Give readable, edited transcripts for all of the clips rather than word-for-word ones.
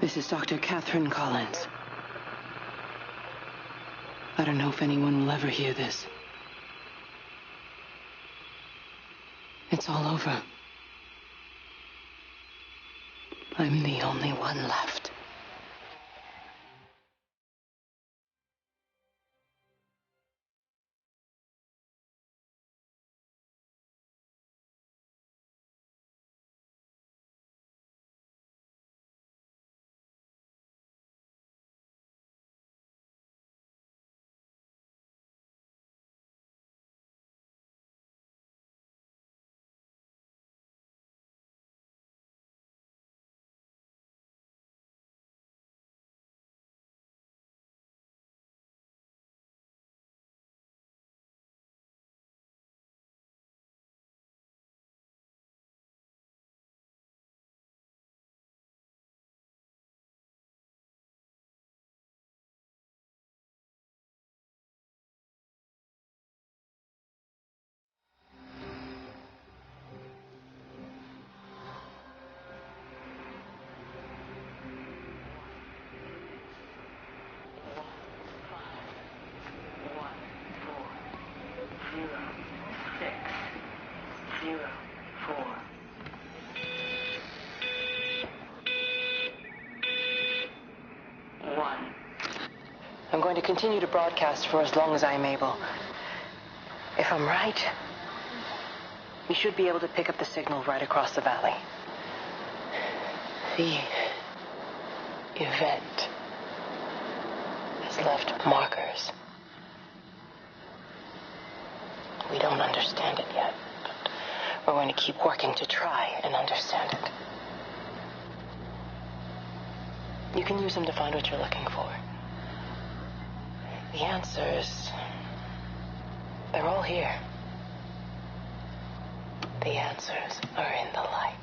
This is Dr. Catherine Collins. I don't know if anyone will ever hear this. It's all over. I'm the only one left. I'm going to continue to broadcast for as long as I am able. If I'm right, we should be able to pick up the signal right across the valley. The event has left markers. We don't understand it yet, but we're going to keep working to try and understand it. You can use them to find what you're looking for. The answers, they're all here. The answers are in the light.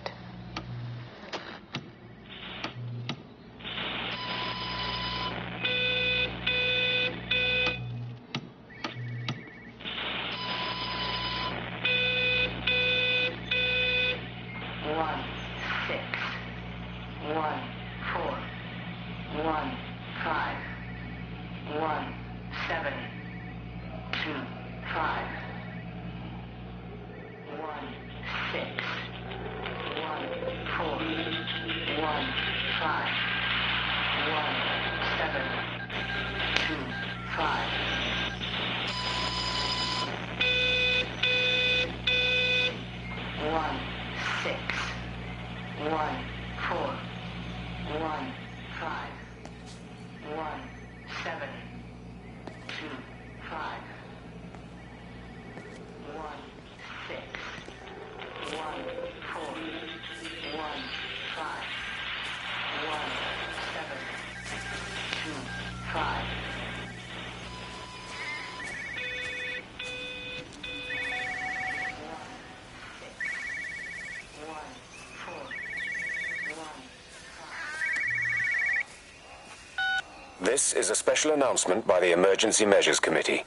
This is a special announcement by the Emergency Measures Committee.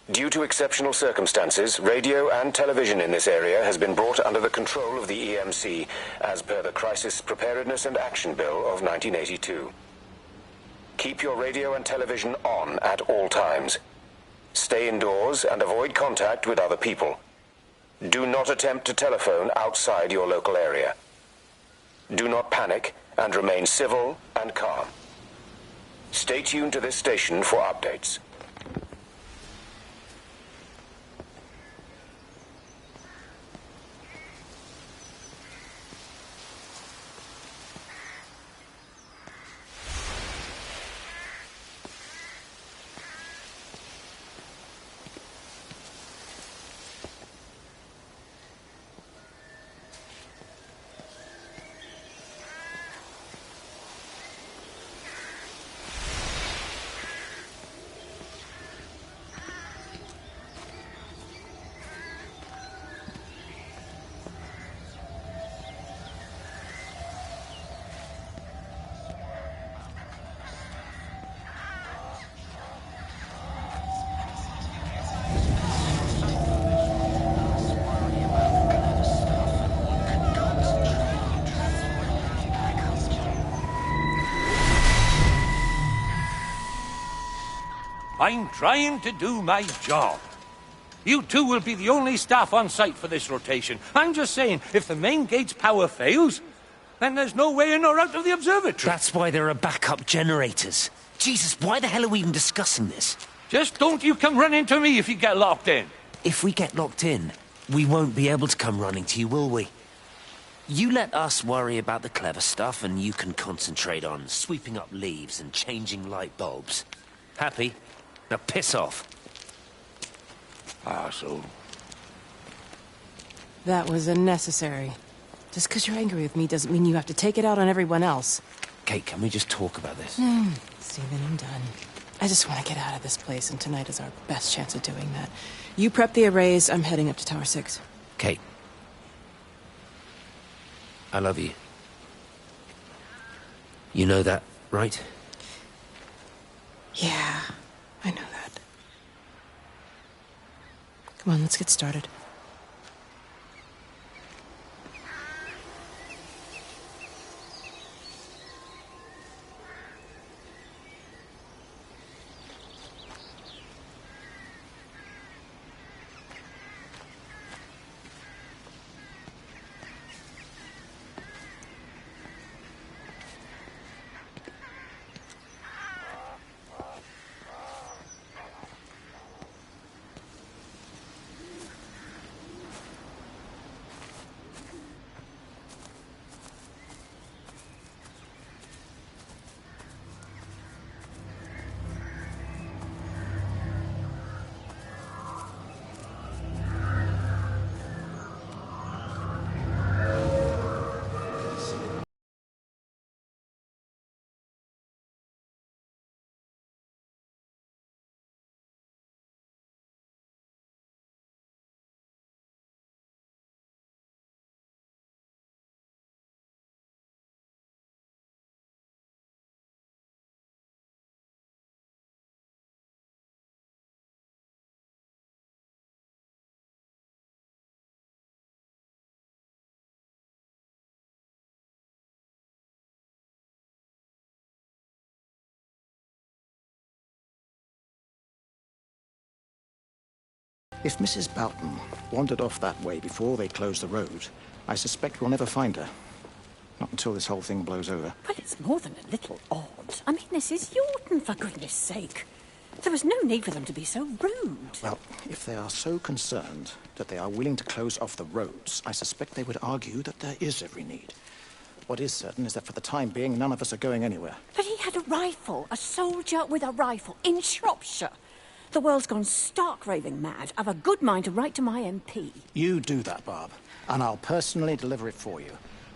Due to exceptional circumstances, radio and television in this area has been brought under the control of the EMC as per the Crisis Preparedness and Action Bill of 1982. Keep your radio and television on at all times. Stay indoors and avoid contact with other people. Do not attempt to telephone outside your local area. Do not panic and remain civil and calm. Stay tuned to this station for updates. I'm trying to do my job. You two will be the only staff on site for this rotation. I'm just saying, if the main gate's power fails, then there's no way in or out of the observatory. That's why there are backup generators. Jesus, why the hell are we even discussing this? Just don't you come running to me if you get locked in. If we get locked in, we won't be able to come running to you, will we? You let us worry about the clever stuff, and you can concentrate on sweeping up leaves and changing light bulbs. Happy? Now piss off. Arsehole. That was unnecessary. Just because you're angry with me doesn't mean you have to take it out on everyone else. Kate, can we just talk about this? Stephen, I'm done. I just want to get out of this place, and tonight is our best chance of doing that. You prep the arrays, I'm heading up to Tower 6. Kate. I love you. You know that, right? Yeah, I know that. Come on, let's get started. If Mrs. Boughton wandered off that way before they closed the road, I suspect we'll never find her. Not until this whole thing blows over. Well, it's more than a little odd. I mean, this is Yorton, for goodness sake. There was no need for them to be so rude. Well, if they are so concerned that they are willing to close off the roads, I suspect they would argue that there is every need. What is certain is that for the time being, none of us are going anywhere. But he had a rifle, a soldier with a rifle, in Shropshire. The world's gone stark raving mad. I've a good mind to write to my MP. You do that, Barb, and I'll personally deliver it for you.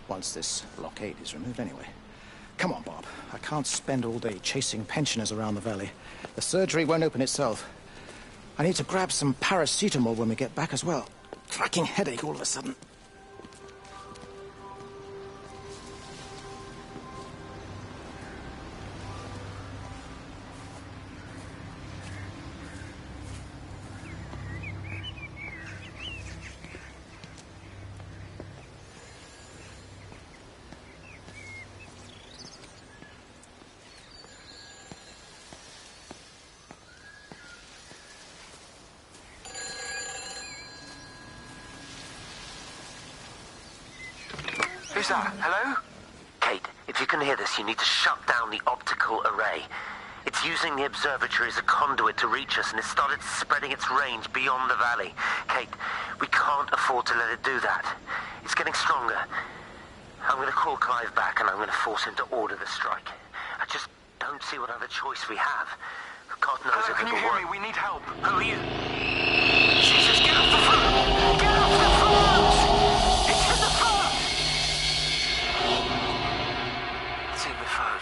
Once this blockade is removed anyway. Come on, Bob. I can't spend all day chasing pensioners around the valley. The surgery won't open itself. I need to grab some paracetamol when we get back as well. Cracking headache all of a sudden. Who's that? Hello? Kate, if you can hear this, you need to shut down the optical array. It's using the observatory as a conduit to reach us, and it's started spreading its range beyond the valley. Kate, we can't afford to let it do that. It's getting stronger. I'm going to call Clive back, and I'm going to force him to order the strike. I just don't see what other choice we have. God knows Hello, if can you it'll hear work. me? We need help. Who are you? Jesus, get off the phone! Get off the phone! It's in the phone! It's in the phone.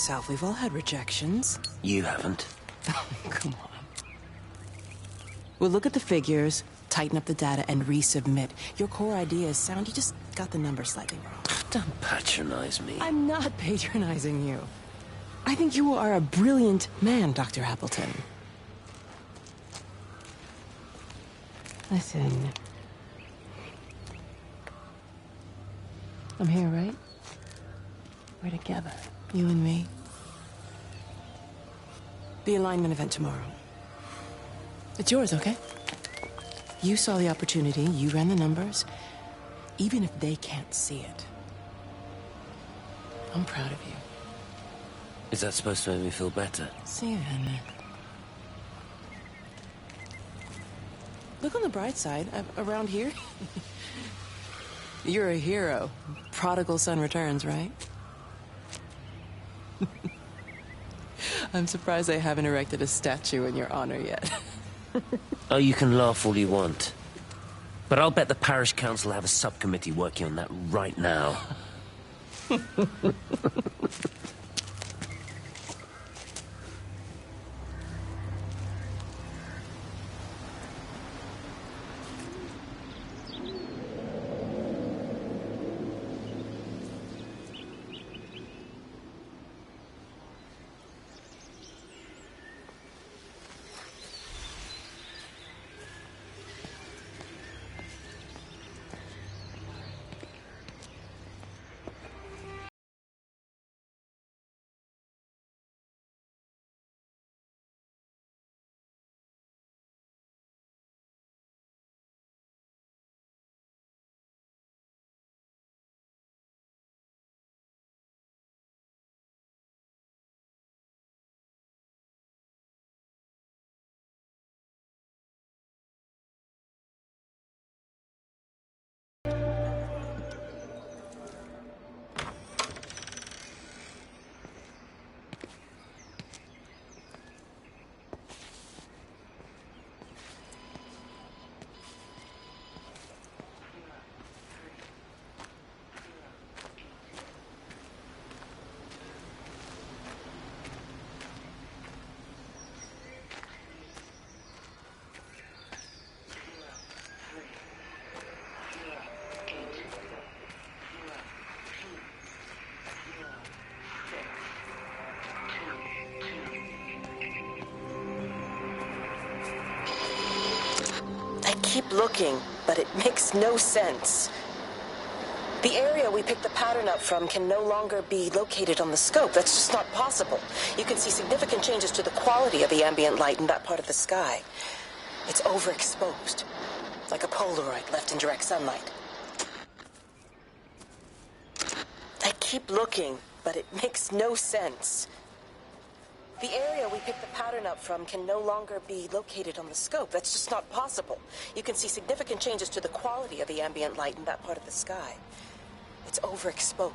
yourself. We've all had rejections. You haven't. Come on. We'll look at the figures, tighten up the data, and resubmit. Your core idea is sound, you just got the numbers slightly wrong. Don't patronize me. I'm not patronizing you. I think you are a brilliant man, Dr. Appleton. Listen. I'm here, right? We're together. You and me. The alignment event tomorrow. It's yours, okay? You saw the opportunity, you ran the numbers. Even if they can't see it, I'm proud of you. Is that supposed to make me feel better? Steven. Look on the bright side. Around here, you're a hero. Prodigal son returns, right? I'm surprised they haven't erected a statue in your honor yet. Oh, you can laugh all you want. But I'll bet the parish council have a subcommittee working on that right now. I keep looking, but it makes no sense. The area we picked the pattern up from can no longer be located on the scope. That's just not possible. You can see significant changes to the quality of the ambient light in that part of the sky. It's overexposed, like a Polaroid left in direct sunlight. I keep looking, but it makes no sense. The area we picked the pattern up from can no longer be located on the scope. That's just not possible. You can see significant changes to the quality of the ambient light in that part of the sky. It's overexposed.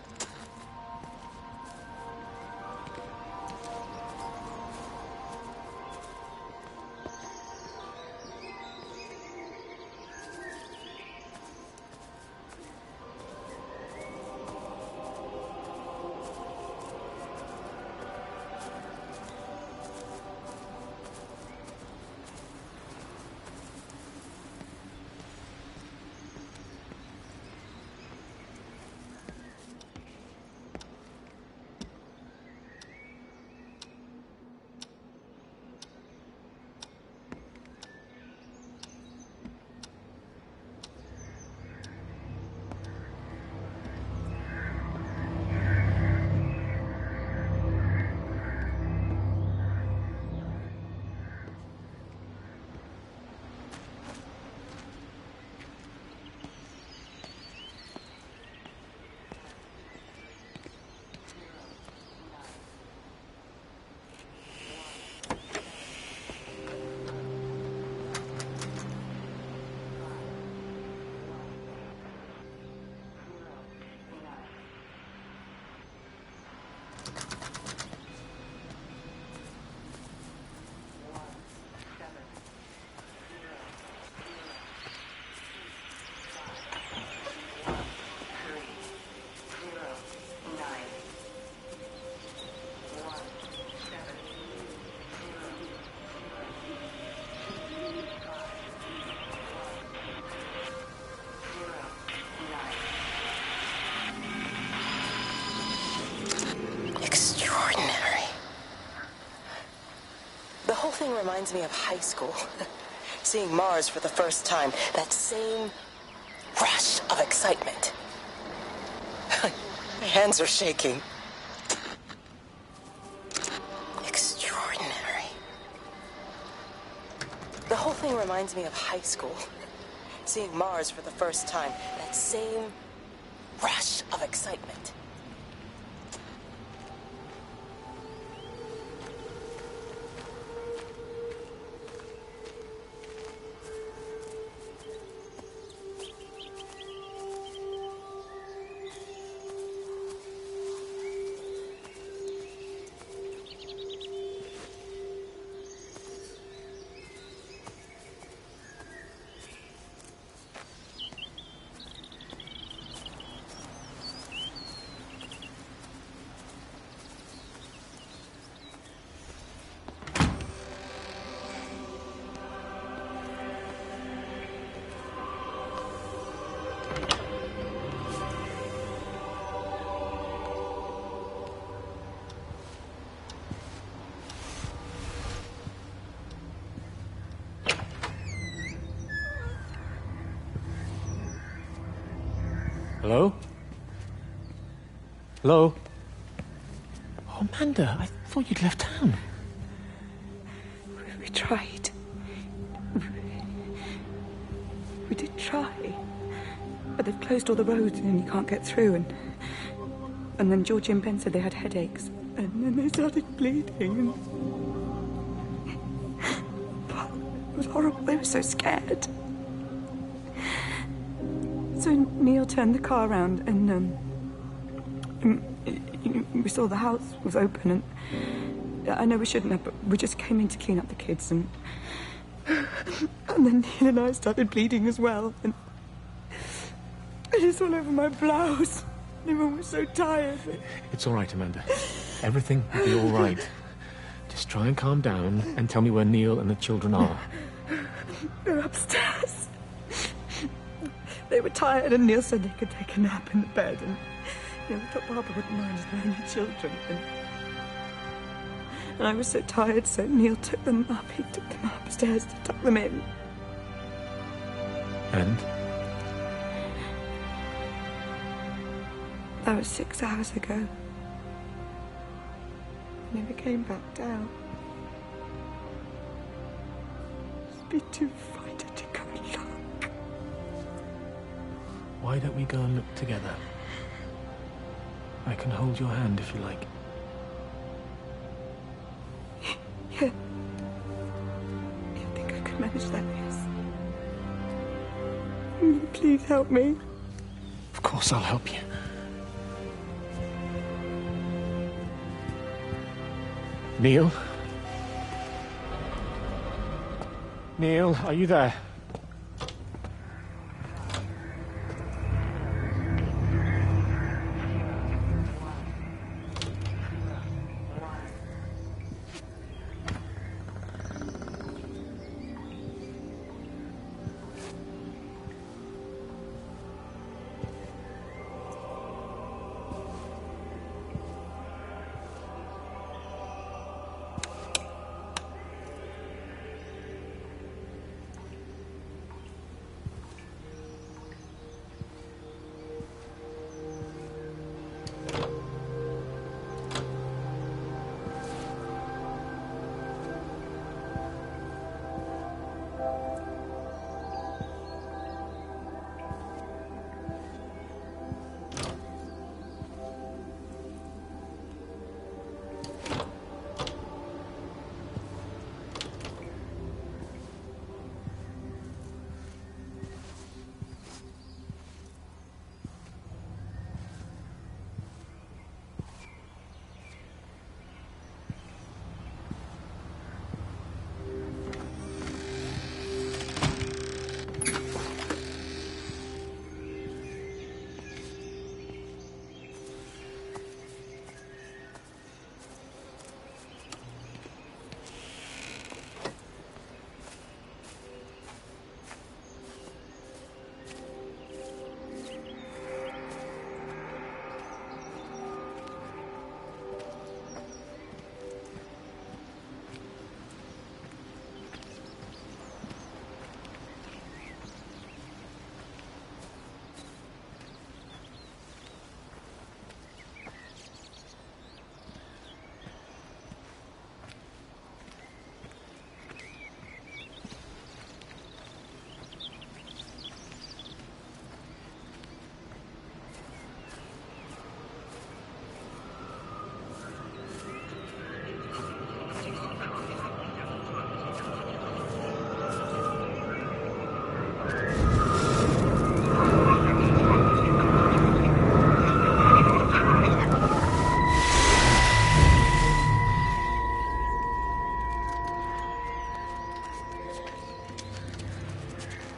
reminds me of high school. Seeing Mars for the first time. That same rush of excitement. My hands are shaking. Extraordinary. The whole thing reminds me of high school. Seeing Mars for the first time. That same rush of excitement. Hello? Hello? Oh, Amanda, I thought you'd left town. We tried. We did try. But they've closed all the roads and you can't get through. And then Georgie and Ben said they had headaches. And then they started bleeding. It was horrible. They were so scared. So Neil turned the car around and we saw the house was open and I know we shouldn't have, but we just came in to clean up the kids and then Neil and I started bleeding as well and it's all over my blouse. Everyone was so tired. It's all right, Amanda. Everything will be all right. Just try and calm down and tell me where Neil and the children are. They're upstairs. They were tired, and Neil said they could take a nap in the bed, and we thought Barbara wouldn't mind as they're only children. And I was so tired, so Neil took them up. He took them upstairs to tuck them in. And? That was 6 hours ago. Never came back down. Just be too frightened to go and look. Why don't we go and look together? I can hold your hand if you like. Yeah. I think I can manage that, yes. Please help me. Of course I'll help you. Neil? Neil, are you there?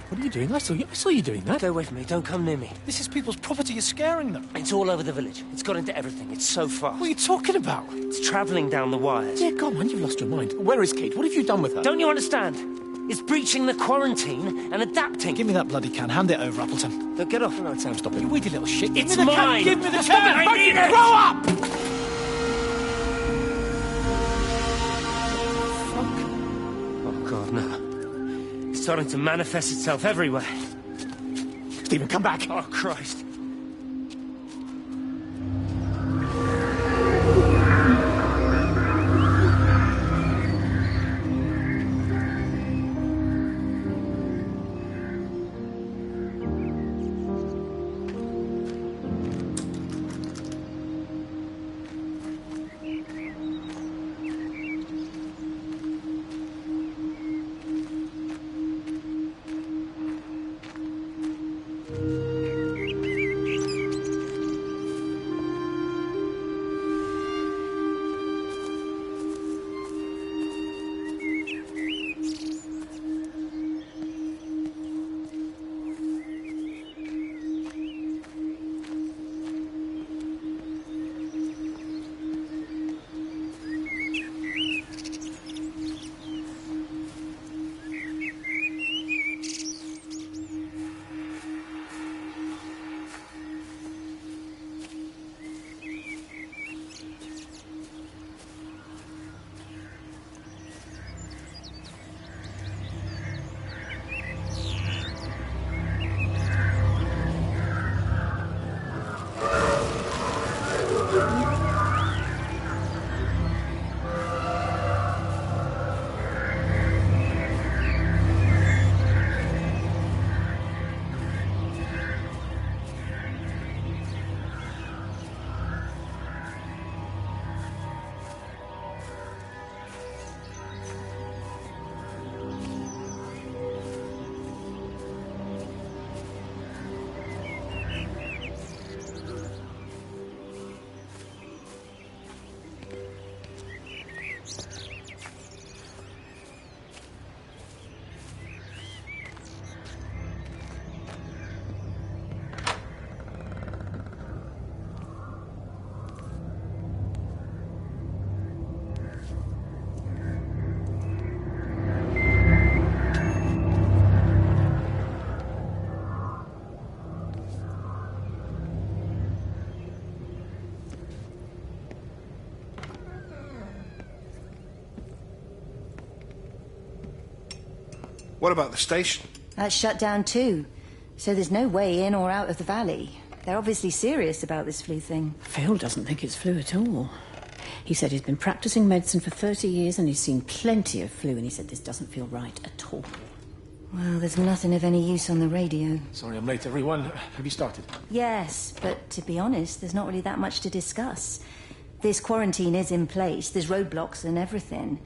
What are you doing? I saw you doing that. Go away from me. Don't come near me. This is people's property. You're scaring them. It's all over the village. It's got into everything. It's so fast. What are you talking about? It's travelling down the wires. Yeah, come on, you've lost your mind. Where is Kate? What have you done with her? Don't you understand? It's breaching the quarantine and adapting. Give me that bloody can. Hand it over, Appleton. Look, get off. No, Sam, stop it. You weedy little shit. It's Give me the mine. Can. Give me the Stop can. it. I need it. Grow up! Oh, God, no. It's starting to manifest itself everywhere. Stephen, come back. Oh, Christ. What about the station? That's shut down too. So there's no way in or out of the valley. They're obviously serious about this flu thing. Phil doesn't think it's flu at all. He said he's been practicing medicine for 30 years and he's seen plenty of flu, and he said this doesn't feel right at all. Well, there's nothing of any use on the radio. Sorry I'm late, everyone. Have you started? Yes, but to be honest, there's not really that much to discuss. This quarantine is in place, there's roadblocks and everything.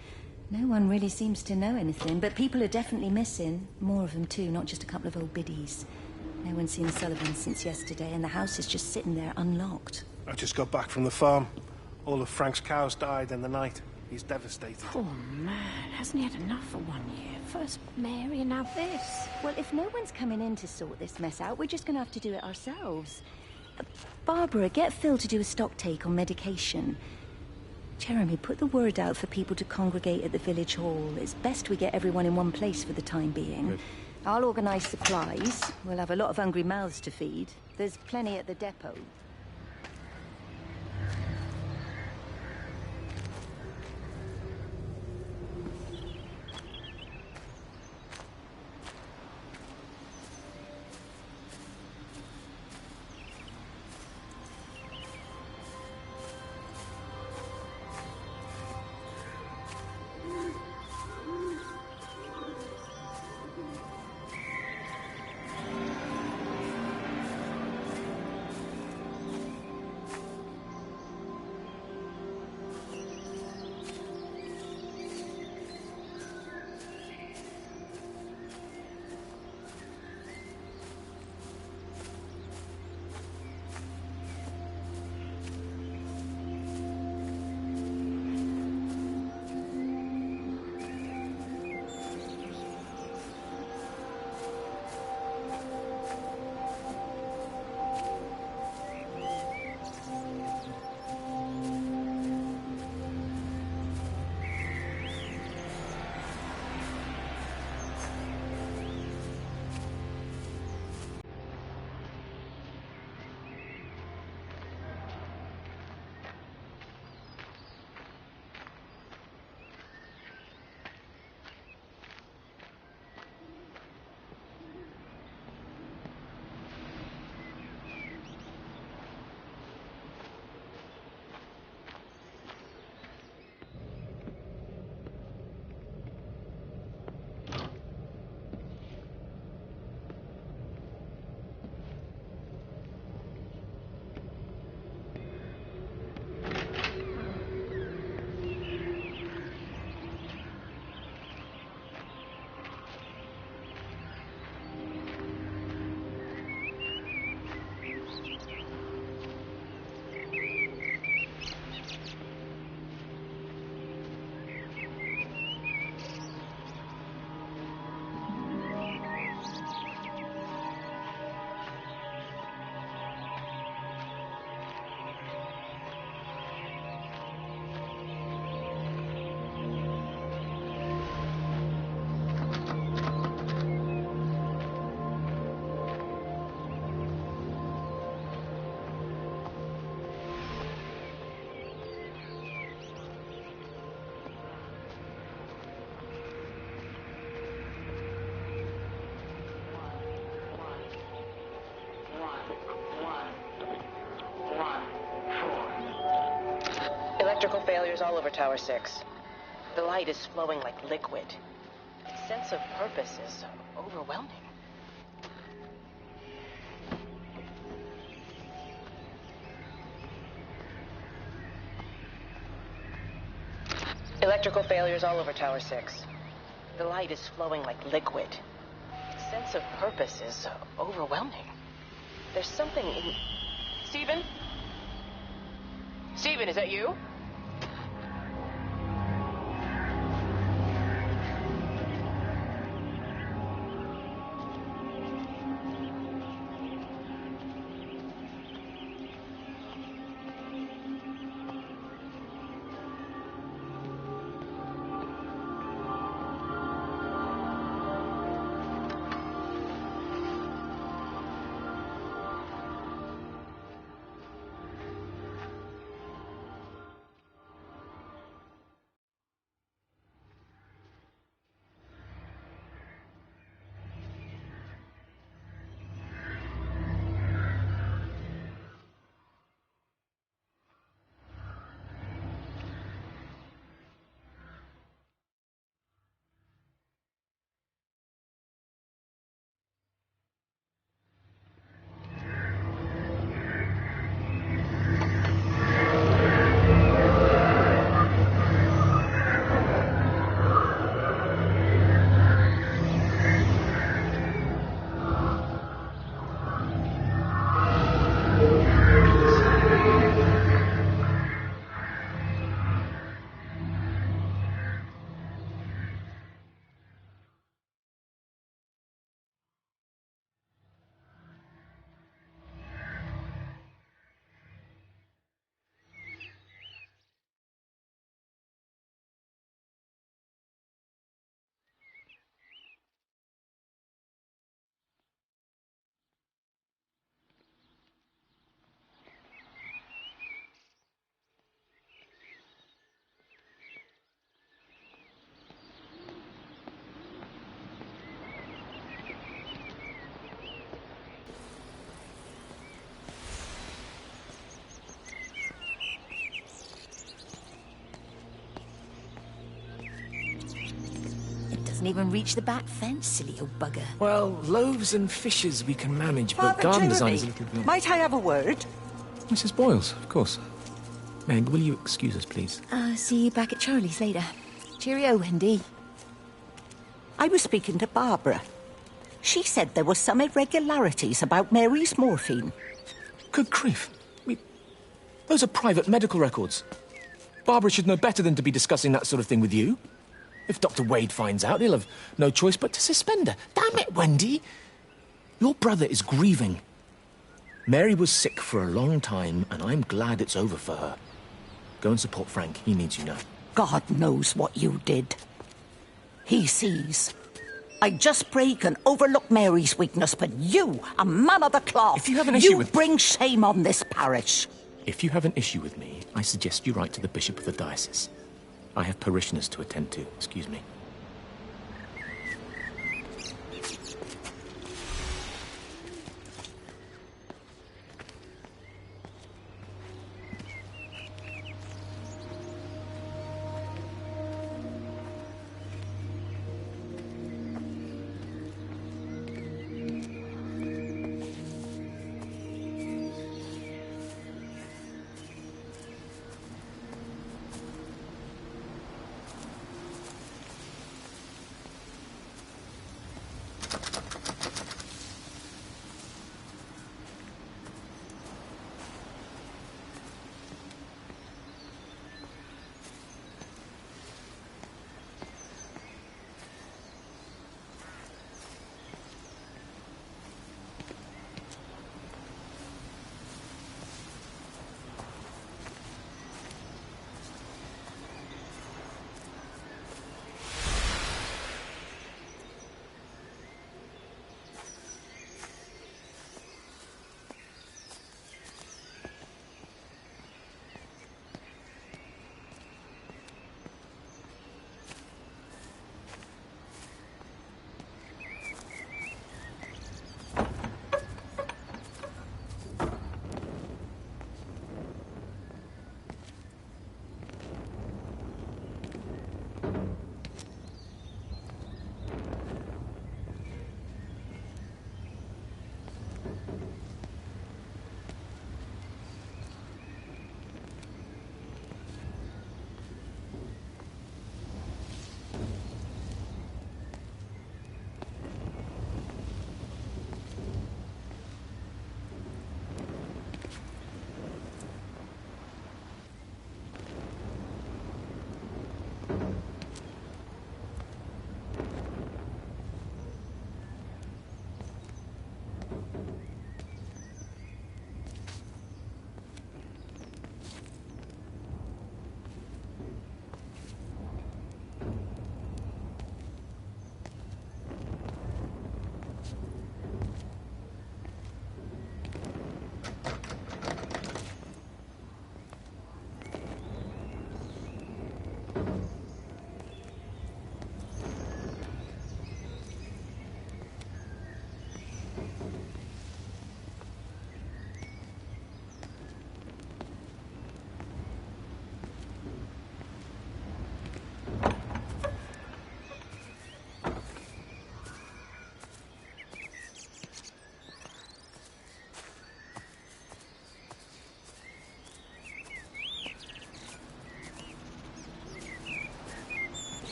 No one really seems to know anything, but people are definitely missing. More of them too, not just a couple of old biddies. No one's seen Sullivan since yesterday, and the house is just sitting there unlocked. I just got back from the farm. All of Frank's cows died in the night. He's devastated. Poor man. Hasn't he had enough for 1 year? First Mary and now this. Well, if no one's coming in to sort this mess out, we're just going to have to do it ourselves. Barbara, get Phil to do a stock take on medication. Jeremy, put the word out for people to congregate at the village hall. It's best we get everyone in one place for the time being. Good. I'll organise supplies. We'll have a lot of hungry mouths to feed. There's plenty at the depot. Electrical failures all over Tower 6. The light is flowing like liquid. Its sense of purpose is overwhelming. Electrical failures all over Tower 6. The light is flowing like liquid. Its sense of purpose is overwhelming. There's something in... Stephen? Stephen, is that you? Doesn't even reach the back fence, silly old bugger. Well, loaves and fishes we can manage, but Father garden Jeremy, design is a little beyond... might I have a word? Mrs. Boyles, of course. Meg, will you excuse us, please? See you back at Charlie's later. Cheerio, Wendy. I was speaking to Barbara. She said there were some irregularities about Mary's morphine. Good grief. Those are private medical records. Barbara should know better than to be discussing that sort of thing with you. If Dr. Wade finds out, he'll have no choice but to suspend her. Damn it, Wendy! Your brother is grieving. Mary was sick for a long time, and I'm glad it's over for her. Go and support Frank. He needs you now. God knows what you did. He sees. I just break and overlook Mary's weakness, but you, a man of the cloth, if you have an issue with... bring shame on this parish. If you have an issue with me, I suggest you write to the Bishop of the Diocese. I have parishioners to attend to. Excuse me.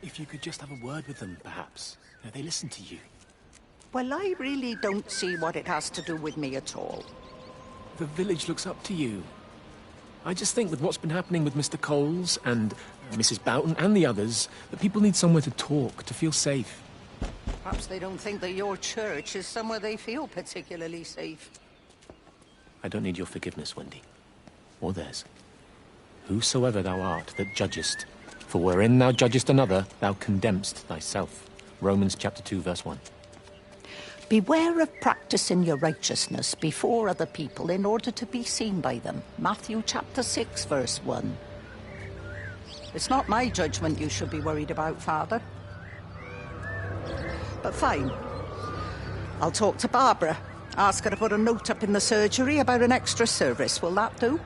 If you could just have a word with them, perhaps. You know, they listen to you. Well, I really don't see what it has to do with me at all. The village looks up to you. I just think with what's been happening with Mr. Coles and Mrs. Boughton and the others, that people need somewhere to talk, to feel safe. Perhaps they don't think that your church is somewhere they feel particularly safe. I don't need your forgiveness, Wendy. Or theirs. Whosoever thou art that judgest, for wherein thou judgest another, thou condemnest thyself. Romans chapter 2, verse 1. Beware of practicing your righteousness before other people in order to be seen by them. Matthew chapter 6, verse 1. It's not my judgment you should be worried about, Father. But fine. I'll talk to Barbara. Ask her to put a note up in the surgery about an extra service. Will that do?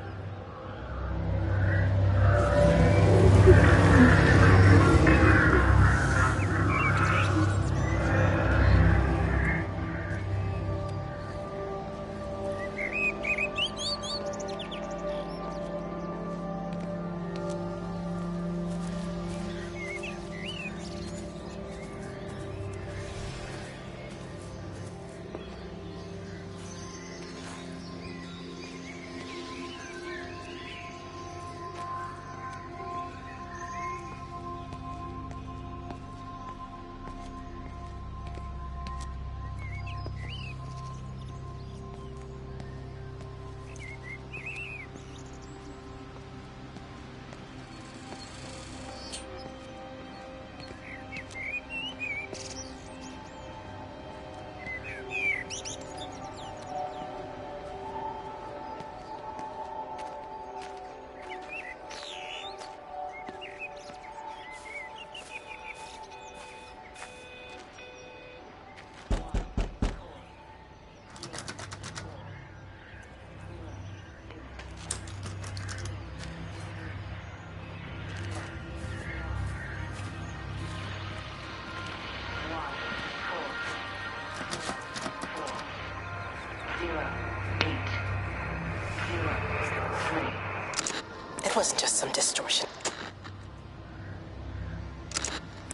It wasn't just some distortion.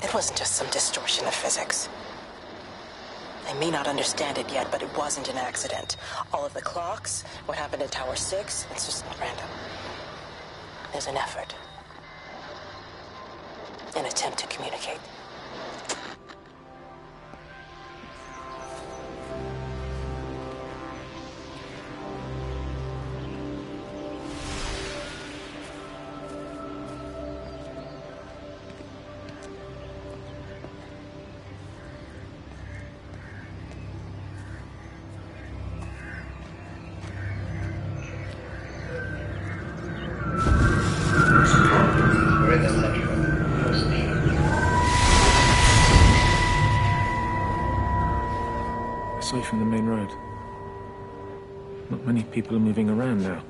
It wasn't just some distortion of physics. I may not understand it yet, but it wasn't an accident. All of the clocks, what happened at Tower 6, it's just not random. There's an effort. An attempt to communicate. Away from the main road. Not many people are moving around now.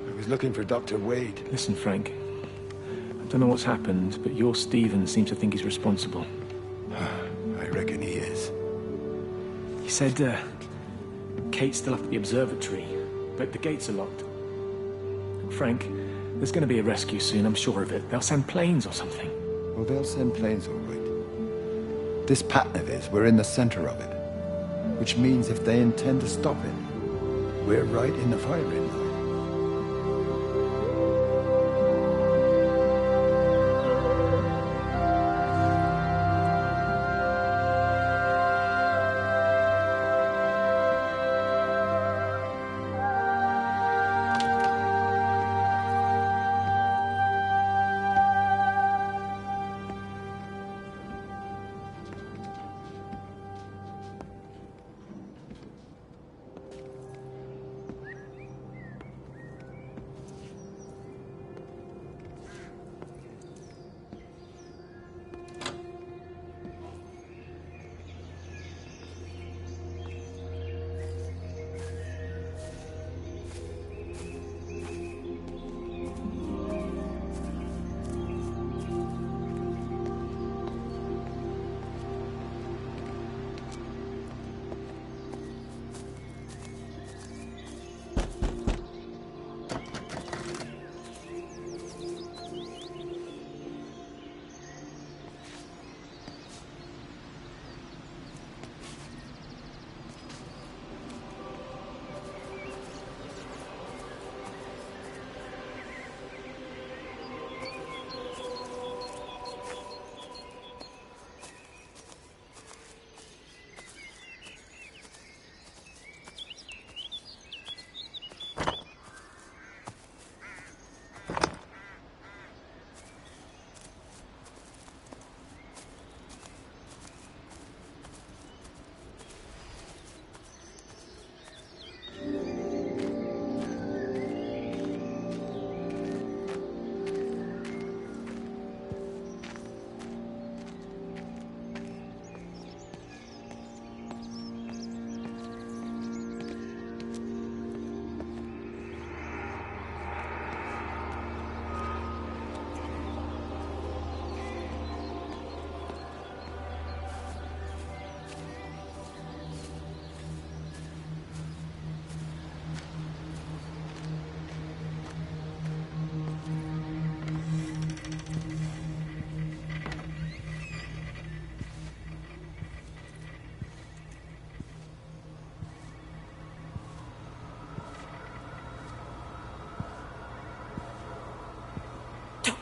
I was looking for Dr. Wade. Listen, Frank. I don't know what's happened, but your Stephen seems to think he's responsible. I reckon he is. He said, Kate's still up at the observatory, but the gates are locked. Frank, there's going to be a rescue soon, I'm sure of it. They'll send planes or something. Well, they'll send planes, all right. This pattern of his, we're in the center of it. Which means if they intend to stop it, we're right in the firing line.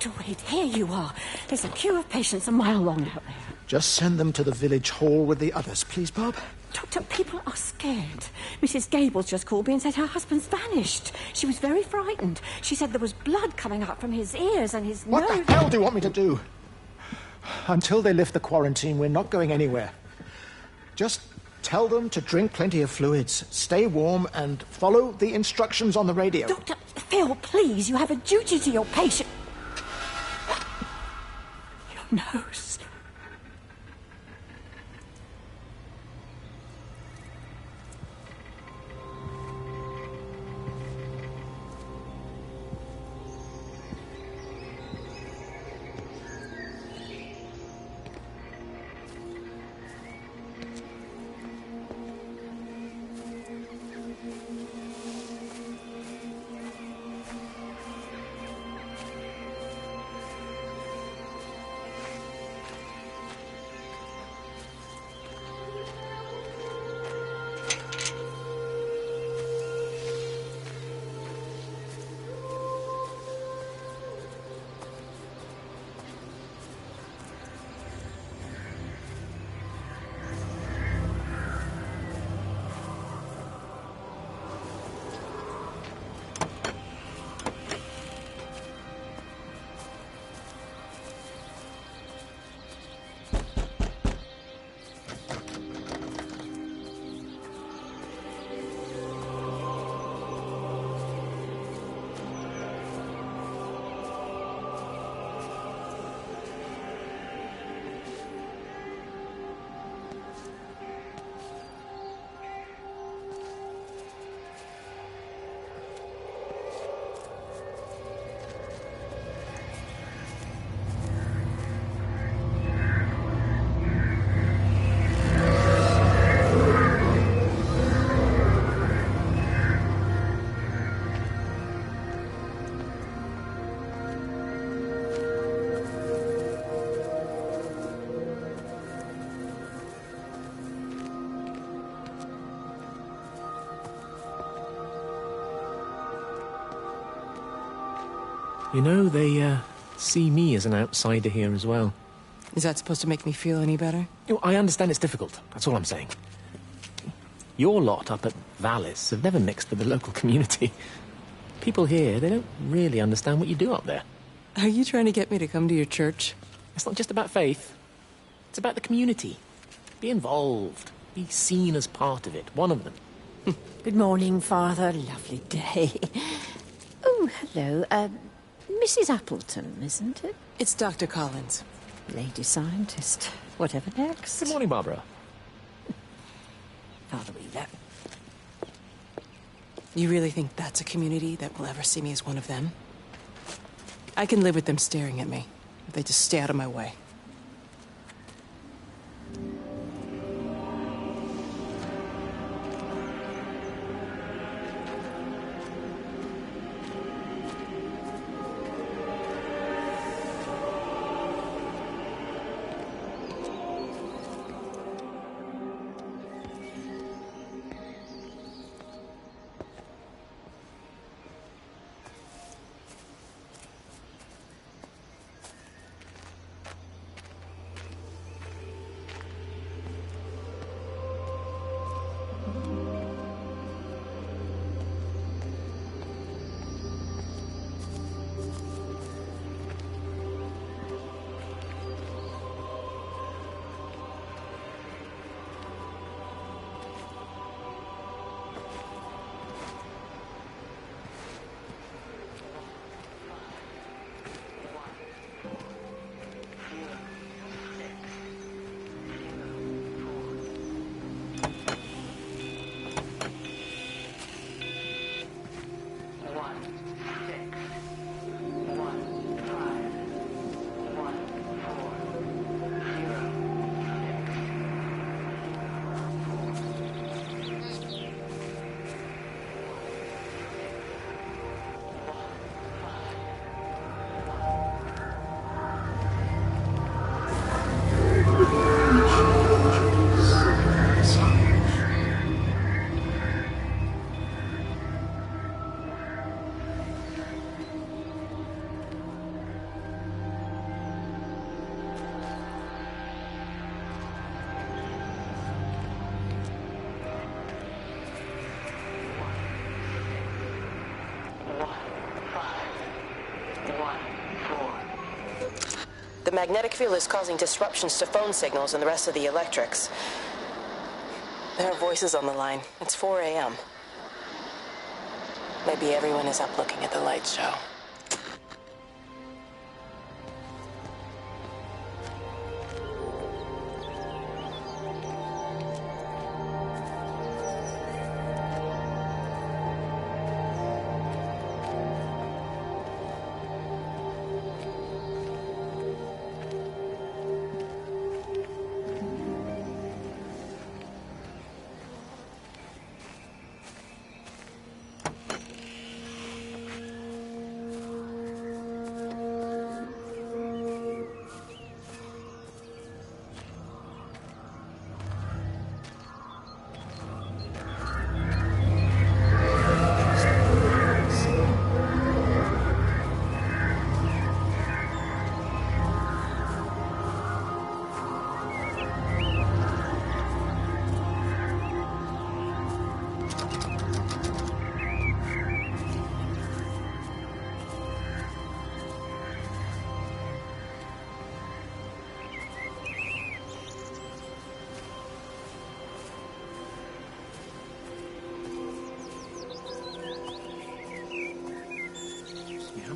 Dr. Wade, here you are. There's a queue of patients a mile long out there. Just send them to the village hall with the others, please, Bob. Doctor, people are scared. Mrs. Gables just called me and said her husband's vanished. She was very frightened. She said there was blood coming up from his ears and his nose. What the hell do you want me to do? Until they lift the quarantine, we're not going anywhere. Just tell them to drink plenty of fluids, stay warm, and follow the instructions on the radio. Dr. Phil, please, you have a duty to your patient. Your nose. You know, they see me as an outsider here as well. Is that supposed to make me feel any better? You know, I understand it's difficult. That's all I'm saying. Your lot up at Vallis have never mixed with the local community. People here, they don't really understand what you do up there. Are you trying to get me to come to your church? It's not just about faith. It's about the community. Be involved. Be seen as part of it. One of them. Good morning, Father. Lovely day. Oh, hello. Mrs. Appleton, isn't it? It's Dr. Collins. Lady scientist. Whatever next. Good morning, Barbara. Father Wheeler. You really think that's a community that will ever see me as one of them? I can live with them staring at me, if they just stay out of my way. magnetic field is causing disruptions to phone signals and the rest of the electrics. There are voices on the line. It's 4 a.m. Maybe everyone is up looking at the light show.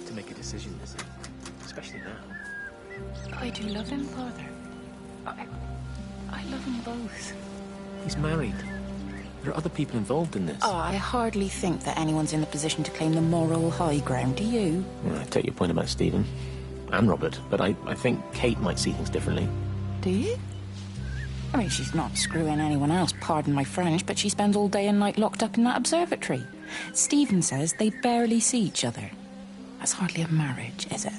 To make a decision, Lizzie. Especially now. I do love him, Father. I love them both. He's married. There are other people involved in this. Oh, I hardly think that anyone's in the position to claim the moral high ground, do you? Well, I take your point about Stephen and Robert, but I think Kate might see things differently. Do you? I mean, she's not screwing anyone else, pardon my French, but she spends all day and night locked up in that observatory. Stephen says they barely see each other. That's hardly a marriage, is it?